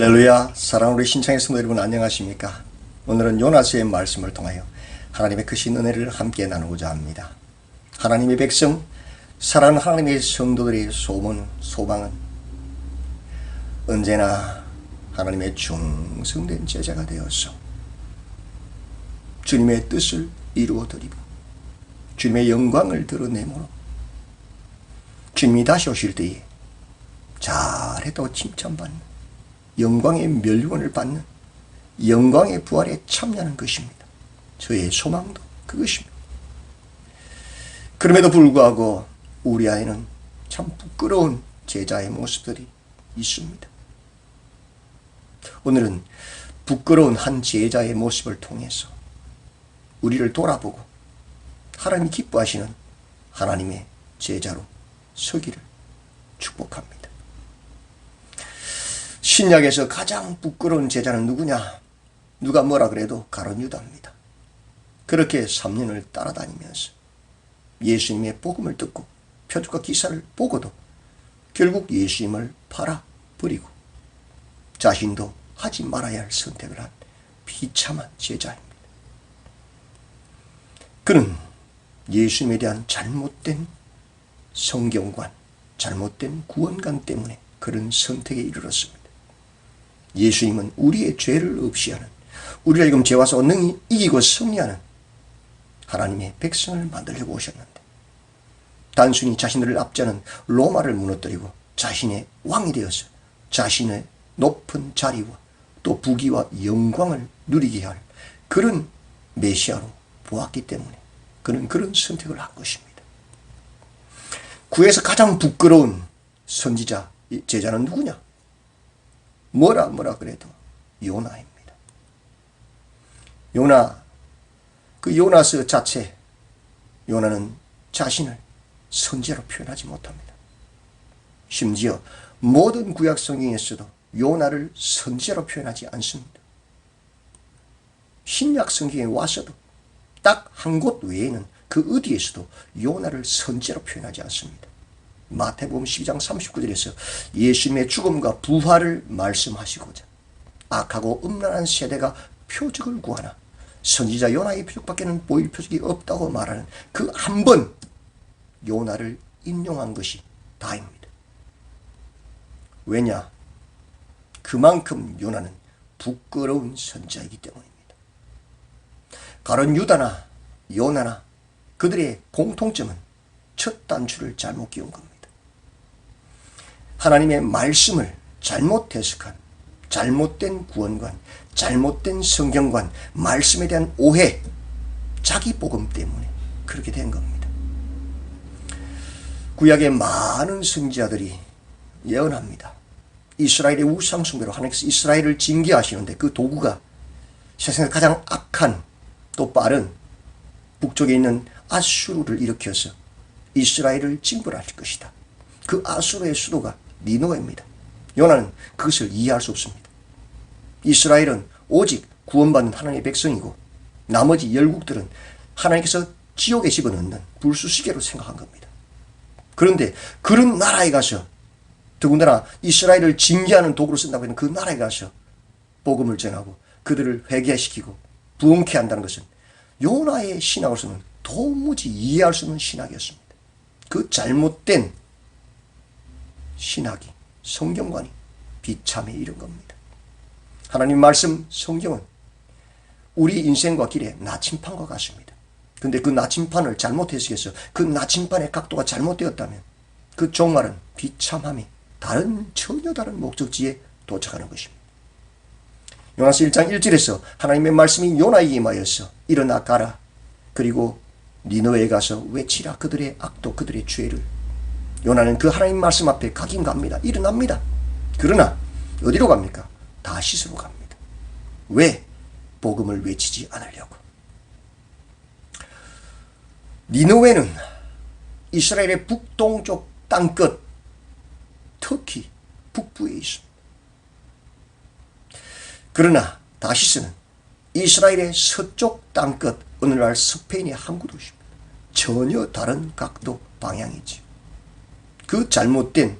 할렐루야. 사랑하는 우리 신창의 성도 여러분 안녕하십니까? 오늘은 요나서의 말씀을 통하여 하나님의 크신 은혜를 함께 나누고자 합니다. 하나님의 백성, 사랑하는 하나님의 성도들의 소망은 언제나 하나님의 충성된 제자가 되어서 주님의 뜻을 이루어드리고 주님의 영광을 드러내므로 주님이 다시 오실 때에 잘했다고 칭찬받는 영광의 멸류관을 받는 영광의 부활에 참여하는 것입니다. 저의 소망도 그것입니다. 그럼에도 불구하고 우리 안에는 참 부끄러운 제자의 모습들이 있습니다. 오늘은 부끄러운 한 제자의 모습을 통해서 우리를 돌아보고 하나님이 기뻐하시는 하나님의 제자로 서기를 축복합니다. 신약에서 가장 부끄러운 제자는 누구냐? 누가 뭐라 그래도 가룟 유다입니다. 그렇게 3년을 따라다니면서 예수님의 복음을 듣고 표적과 기사를 보고도 결국 예수님을 팔아버리고 자신도 하지 말아야 할 선택을 한 비참한 제자입니다. 그는 예수님에 대한 잘못된 성경관, 잘못된 구원관 때문에 그런 선택에 이르렀습니다. 예수님은 우리의 죄를 없이하는, 우리를 지금 죄와 싸워 능히 이기고 승리하는 하나님의 백성을 만들려고 오셨는데 단순히 자신들을 압제하는 로마를 무너뜨리고 자신의 왕이 되어서 자신의 높은 자리와 또 부귀와 영광을 누리게 할 그런 메시아로 보았기 때문에 그는 그런 선택을 한 것입니다. 구에서 가장 부끄러운 선지자, 제자는 누구냐? 뭐라 그래도 요나입니다. 요나, 그 요나서 자체, 요나는 자신을 선지자로 표현하지 못합니다. 심지어 모든 구약 성경에서도 요나를 선지자로 표현하지 않습니다. 신약 성경에 와서도 딱 한 곳 외에는 그 어디에서도 요나를 선지자로 표현하지 않습니다. 마태복음 12장 39절에서 예수님의 죽음과 부활을 말씀하시고자 악하고 음란한 세대가 표적을 구하나 선지자 요나의 표적밖에는 보일 표적이 없다고 말하는 그 한 번 요나를 인용한 것이 다입니다. 왜냐? 그만큼 요나는 부끄러운 선지자이기 때문입니다. 가룟 유다나 요나나 그들의 공통점은 첫 단추를 잘못 끼운 겁니다. 하나님의 말씀을 잘못 해석한 잘못된 구원관, 잘못된 성경관, 말씀에 대한 오해, 자기 복음 때문에 그렇게 된 겁니다. 구약의 많은 선지자들이 예언합니다. 이스라엘의 우상 숭배로 하나님께서 이스라엘을 징계하시는데 그 도구가 세상에서 가장 악한 또 빠른 북쪽에 있는 아수르를 일으켜서 이스라엘을 징벌할 것이다. 그 아수르의 수도가 니느웨입니다. 요나는 그것을 이해할 수 없습니다. 이스라엘은 오직 구원받는 하나님의 백성이고 나머지 열국들은 하나님께서 지옥에 집어넣는 불수시개로 생각한 겁니다. 그런데 그런 나라에 가서 더군다나 이스라엘을 징계하는 도구로 쓴다고 하는 그 나라에 가서 복음을 전하고 그들을 회개시키고 부흥케 한다는 것은 요나의 신학으로서는 도무지 이해할 수 없는 신학이었습니다. 그 잘못된 신학이, 성경관이 비참에 이른 겁니다. 하나님 말씀 성경은 우리 인생과 길의 나침판과 같습니다. 그런데 그 나침판을 잘못 해석해서 그 나침판의 각도가 잘못되었다면 그 종말은 비참함이 전혀 다른 목적지에 도착하는 것입니다. 요나서 1장 1절에서 하나님의 말씀이 요나에게 임하여서 일어나 가라. 그리고 니느웨에 가서 외치라. 그들의 악도 그들의 죄를. 요나는 그 하나님 말씀 앞에 가긴 갑니다. 일어납니다. 그러나 어디로 갑니까? 다시스로 갑니다. 왜? 복음을 외치지 않으려고. 니느웨는 이스라엘의 북동쪽 땅끝, 터키 북부에 있습니다. 그러나 다시스는 이스라엘의 서쪽 땅끝, 오늘날 스페인의 항구 도시입니다. 전혀 다른 각도 방향이지. 그 잘못된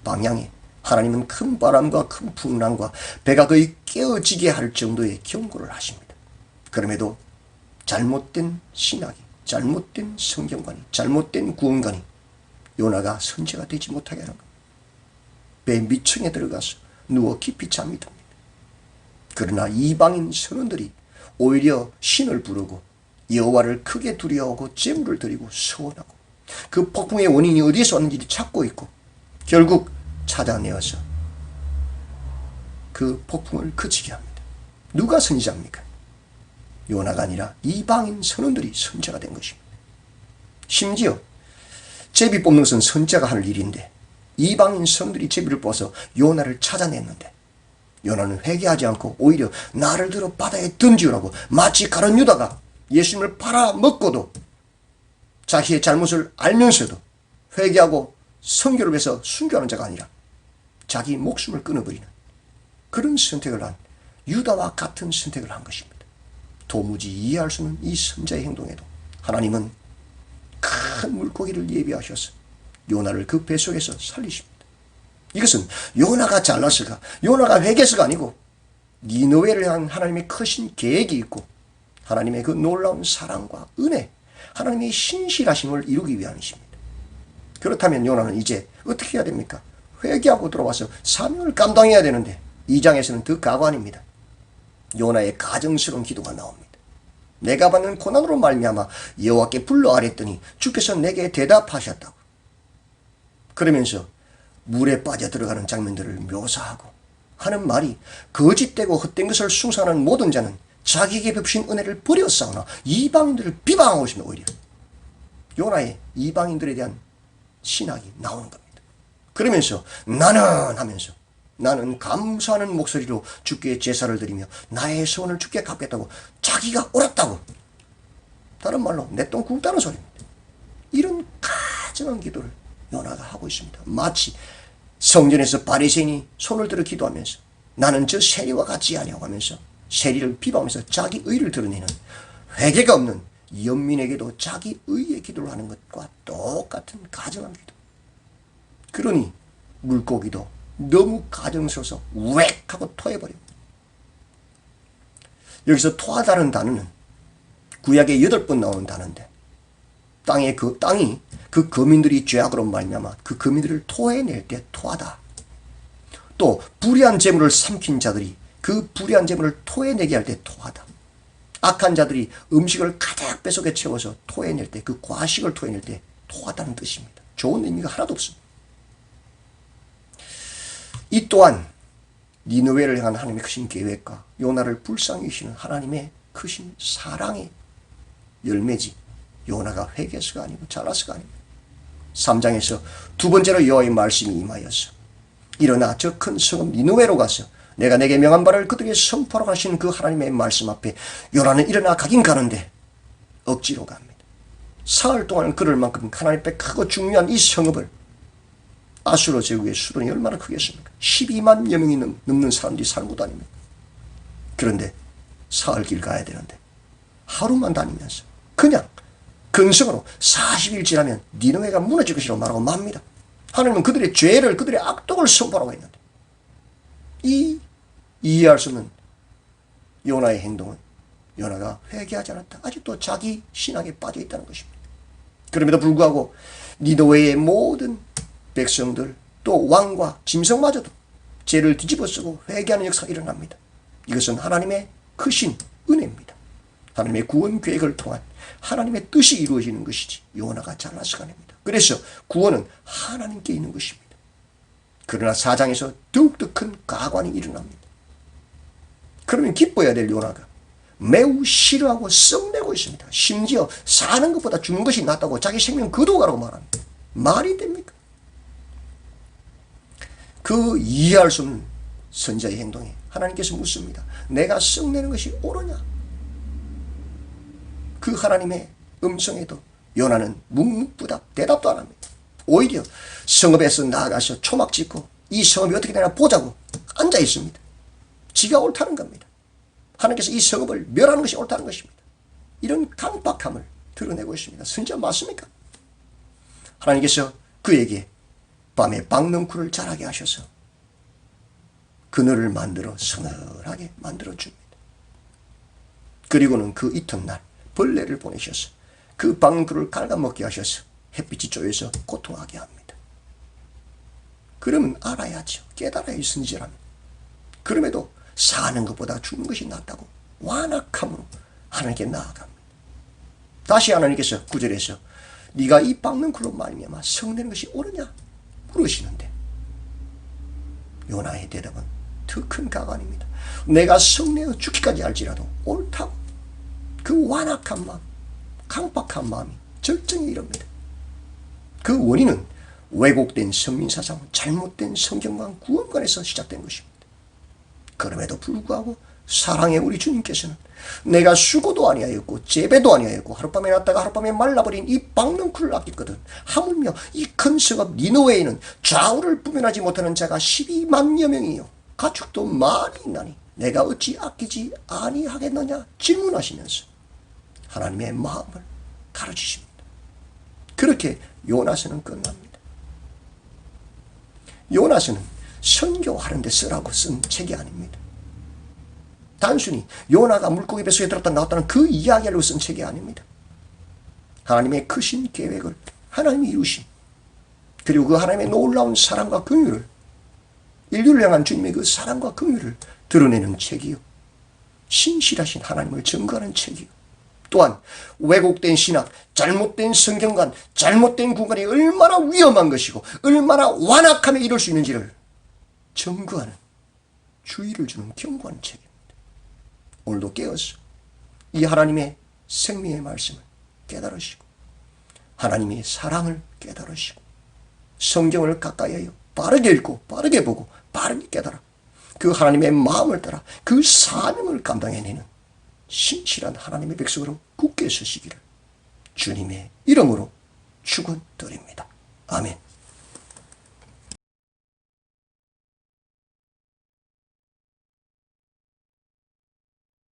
방향에 하나님은 큰 바람과 큰 풍랑과 배가 거의 깨어지게 할 정도의 경고를 하십니다. 그럼에도 잘못된 신학이, 잘못된 성경관이, 잘못된 구원관이 요나가 선지자가 되지 못하게 하는 겁니다. 배 밑층에 들어가서 누워 깊이 잠이 듭니다. 그러나 이방인 선원들이 오히려 신을 부르고 여호와를 크게 두려워하고 제물을 드리고 서원하고 그 폭풍의 원인이 어디에서 왔는지 찾고 있고 결국 찾아내어서 그 폭풍을 그치게 합니다. 누가 선지자입니까? 요나가 아니라 이방인 선원들이 선지자가 된 것입니다. 심지어 제비 뽑는 것은 선지자가 할 일인데 이방인 선원들이 제비를 뽑아서 요나를 찾아냈는데 요나는 회개하지 않고 오히려 나를 들어 바다에 던지우라고 마치 가룟 유다가 예수님을 팔아먹고도 자기의 잘못을 알면서도 회개하고 선교를 위해서 순교하는 자가 아니라 자기 목숨을 끊어버리는 그런 선택을 한 유다와 같은 선택을 한 것입니다. 도무지 이해할 수 없는 이 선자의 행동에도 하나님은 큰 물고기를 예비하셔서 요나를 그 배 속에서 살리십니다. 이것은 요나가 잘났을까, 요나가 회개서가 아니고 니느웨를 향한 하나님의 크신 계획이 있고 하나님의 그 놀라운 사랑과 은혜, 하나님의 신실하심을 이루기 위함이십니다. 그렇다면 요나는 이제 어떻게 해야 됩니까? 회개하고 들어와서 사명을 감당해야 되는데 2장에서는 더 가관입니다. 요나의 가정스러운 기도가 나옵니다. 내가 받는 고난으로 말미암아 여호와께 불러 아랬더니 주께서 내게 대답하셨다고. 그러면서 물에 빠져 들어가는 장면들을 묘사하고 하는 말이 거짓되고 헛된 것을 숭상하는 모든 자는 자기에게 베푸신 은혜를 버렸사오나 이방인들을 비방하고 있습니다. 오히려 요나의 이방인들에 대한 신학이 나오는 겁니다. 그러면서 나는 감사하는 목소리로 주께 제사를 드리며 나의 소원을 주께 갚겠다고 자기가 옳았다고, 다른 말로 내 똥 굵다는 소리입니다. 이런 가증한 기도를 요나가 하고 있습니다. 마치 성전에서 바리새인이 손을 들어 기도하면서 나는 저 세리와 같지 아니하고 하면서 세리를 비방하면서 자기 의를 드러내는 회개가 없는 연민에게도 자기 의의 기도를 하는 것과 똑같은 가증한 기도. 그러니 물고기도 너무 가정스러워서 웩 하고 토해버립니다. 여기서 토하다는 단어는 구약에 8번 나오는 단어인데 땅이 그 거민들이 죄악으로 말미암아 그 거민들을 토해낼 때 토하다. 또 불의한 재물을 삼킨 자들이 그 불의한 재물을 토해내게 할 때 토하다. 악한 자들이 음식을 가득 뱃속에 채워서 토해낼 때, 그 과식을 토해낼 때 토하다는 뜻입니다. 좋은 의미가 하나도 없습니다. 이 또한 니느웨를 향한 하나님의 크신 계획과 요나를 불쌍히 여기시는 하나님의 크신 사랑의 열매지, 요나가 회개서가 아니고 잘나서가 아닙니다. 3장에서 두 번째로 여호와의 말씀이 임하여서 일어나 저 큰 성읍 니느웨로 가서 내가 내게 명한 바를 그들에게 선포하라고 하신 그 하나님의 말씀 앞에 요나는 일어나 가긴 가는데 억지로 갑니다. 사흘 동안 걸을 만큼 하나님 앞에 크고 중요한 이 성읍을 아수르 제국의 수도는 얼마나 크겠습니까? 12만여 명이 넘는 사람들이 사는 곳 아닙니까? 그런데 사흘 길 가야 되는데 하루만 다니면서 그냥 근성으로 40일 지나면 니느웨가 무너질 것이라고 말하고 맙니다. 하나님은 그들의 죄를, 그들의 악독을 선포하라고 했는데 이 이해할 수 없는 요나의 행동은 요나가 회개하지 않았다. 아직도 자기 신앙에 빠져 있다는 것입니다. 그럼에도 불구하고 니느웨의 모든 백성들 또 왕과 짐승마저도 죄를 뒤집어쓰고 회개하는 역사가 일어납니다. 이것은 하나님의 크신 은혜입니다. 하나님의 구원 계획을 통한 하나님의 뜻이 이루어지는 것이지 요나가 잘나서가 아닙니다. 그래서 구원은 하나님께 있는 것입니다. 그러나 4장에서 더욱더 큰 가관이 일어납니다. 그러면 기뻐해야 될 요나가 매우 싫어하고 썩내고 있습니다. 심지어 사는 것보다 죽는 것이 낫다고 자기 생명 거두어가라고 말합니다. 말이 됩니까? 그 이해할 수 없는 선자의 행동에 하나님께서 묻습니다. 내가 썩내는 것이 옳으냐? 그 하나님의 음성에도 요나는 묵묵부답 대답도 안 합니다. 오히려 성읍에서 나아가서 초막 짓고 이 성읍이 어떻게 되나 보자고 앉아 있습니다. 지가 옳다는 겁니다. 하나님께서 이 성읍을 멸하는 것이 옳다는 것입니다. 이런 강박함을 드러내고 있습니다. 선지자 맞습니까? 하나님께서 그에게 밤에 박넝쿨을 자라게 하셔서 그늘을 만들어 서늘하게 만들어줍니다. 그리고는 그 이튿날 벌레를 보내셔서 그 방울을 갉아먹게 하셔서 햇빛이 쪼여서 고통하게 합니다. 그러면 알아야죠. 깨달아야 선지자랍니다. 그럼에도 사는 것보다 죽는 것이 낫다고 완악함으로 하나님께 나아갑니다. 다시 하나님께서 9절에서 네가 이 빻는 굴로 말미암아 성내는 것이 옳으냐 물으시는데 요나의 대답은 더 큰 가관입니다. 내가 성내어 죽기까지 할지라도 옳다고. 그 완악한 마음, 강박한 마음이 절정에 이릅니다. 그 원인은 왜곡된 선민사상, 잘못된 성경관, 구원관에서 시작된 것입니다. 그럼에도 불구하고 사랑의 우리 주님께서는 내가 수고도 아니하였고 재배도 아니하였고 하룻밤에 났다가 하룻밤에 말라버린 이 빻는 굴을 아꼈거든. 하물며 이 큰 성읍 니느웨에는 좌우를 분별하지 못하는 자가 12만여 명이요 가축도 많이 있나니 내가 어찌 아끼지 아니하겠느냐 질문하시면서 하나님의 마음을 가르치십니다. 그렇게 요나서는 끝납니다. 요나서는 선교하는 데 쓰라고 쓴 책이 아닙니다. 단순히 요나가 물고기 뱃속에 들었다 나왔다는 그 이야기로 쓴 책이 아닙니다. 하나님의 크신 계획을 하나님이 이루신, 그리고 그 하나님의 놀라운 사랑과 긍휼을, 인류를 향한 주님의 그 사랑과 긍휼을 드러내는 책이요, 신실하신 하나님을 증거하는 책이요, 또한 왜곡된 신학, 잘못된 성경관, 잘못된 구간이 얼마나 위험한 것이고 얼마나 완악함에 이를 수 있는지를 증거하는, 주의를 주는 경고하는 책입니다. 오늘도 깨어서 이 하나님의 생명의 말씀을 깨달으시고 하나님의 사랑을 깨달으시고 성경을 가까이 하여 빠르게 읽고 빠르게 보고 빠르게 깨달아 그 하나님의 마음을 따라 그 사명을 감당해내는 신실한 하나님의 백성으로 굳게 서시기를 주님의 이름으로 축원드립니다. 아멘.